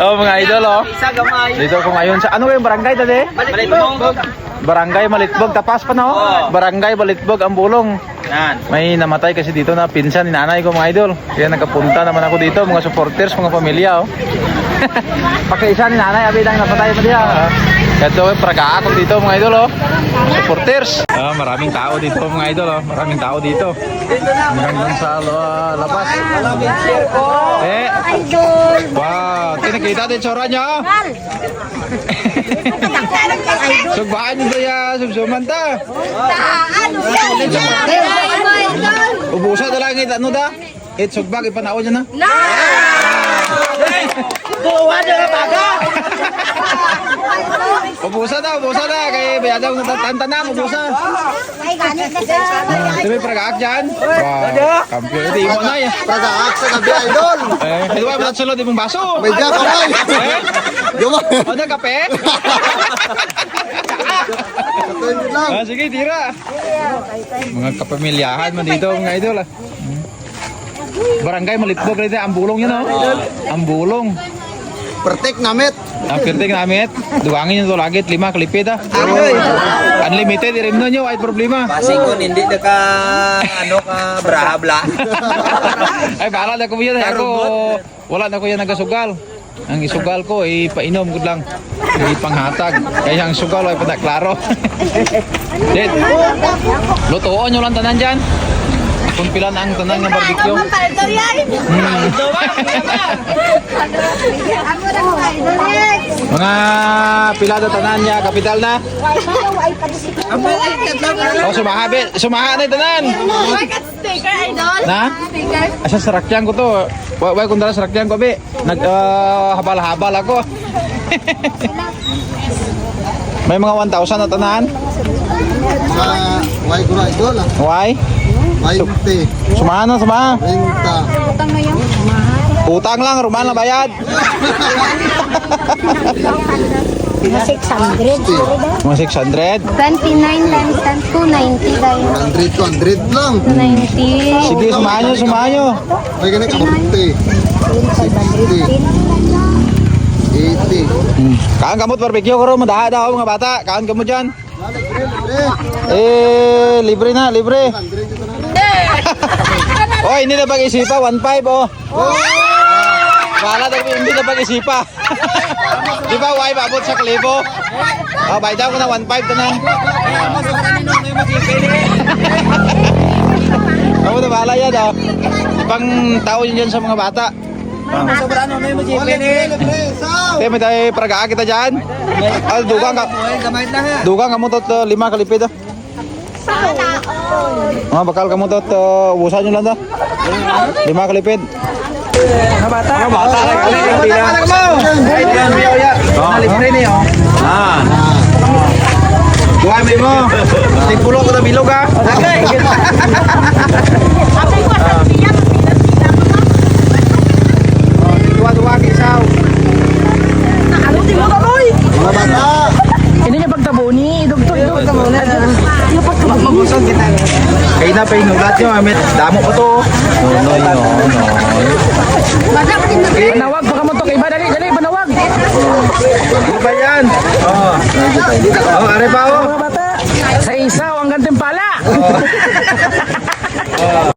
Oh, mga idol, oh. Dito ko ngayon sa ano yung barangay tadi? Barangay Malitbog, tapas pa no? Barangay Malitbog ang bulong. May namatay kasi dito na pinsan ni nanay ko, mga idol. Kaya nagkapunta naman ako dito, mga supporters, mga pamilya, oh. Pagkaisa ni nanay, abi lang napatay pa diya. Ito, praga ako dito, mga idol, oh. Supporters. Maraming tao dito, mga idol, oh. Maraming tao dito. Hanggang sa labas. Idol. Wow, tinakita din tsura niya. Sugbaan niyo ya, subsuman ta. Ubusa na lang ito, ano da? Sugbag, ipanao niya na. Buwa na baga. Ubusa na. Kaya bayadaw na tantanang, ubusa. Sabi, pragaak dyan. Wow, kampiyon. Ito yung na yan. Pragaak sa gabi, idol. Ito ba, ba't sulod yung baso? May diya kamay. Ano, kape? Sige, tira. Mga kapamilyahan mo dito, mga idol. Barangay Malitbog rin ang bulong yun, oh. Ang bulong. Pertek namit. Ang pirting namit. Duwangin nyo ito lagit, 5 kalipid, ah. Unlimited, irim na nyo, ay problema. Pasikon hindi na ka brahabla. Ay, bahala na ko yan. Ako, wala na ko yan nagasugal. Ang isugal ko, painom ko lang. Hindi panghatag. Kaya ang sugal, ay pataklaro. Dad, lutoon nyo lang tanan dyan. Kung pilan ang tanan ng barbecue. Mga pilado tanan niya, kapital na. Oh, sumaha na tanan. Na? Asa sarakyan ko to. Wai kung dala sarakyan ko, be. Habal-habal ako. May mga 1,000 na tanan. Why ko na idol. Why? 20. Sumaha na, sumaha. 30. Utang lang, rumahan lang bayad. 600. Mga 600. 29 times 290 dahil 100 lang. 90. Sige, sumahan nyo. May ganit 40. 80. Kaan kamot barbecue ko rin, madaha daw mga bata. Kaan kamot dyan. Libre na, libre. Oh, hindi na pag-isipa, 1.5 oh. Wala na, hindi na pag-isipa. Di ba, why babot sa klibo? Oh, bayad ko na 1.5 to na. Ako na bahala yan oh. Pang tao yun dyan sa mga bata. Sobrano na yung jeepney. Te, may tayo praga kita dyan. Dugang ka. Dugang ka mo tot 5 kalipid ah. Bakal kamu tot ubusan nyo lang to. 5 kalipid. Mga bata lang kali yung pila. Ay, diyan biyaw ya. Nalibre ni oh. Duhay mo. Tigpulo ko na bilog ha. Dua-dua kisaw. Ano tingin ka boy? Mga bata. Hindi niya pagtabuni. Idugtog muna. Yung pagtabuni. Magusan kita. Kaya na pa inulat nyo. Damo ko to. No. Panawag pa ka mo to kay iba. Dali, panawag. Ano ba yan? Are pa oh. Mga bata. Sa isaw ang gantimpala.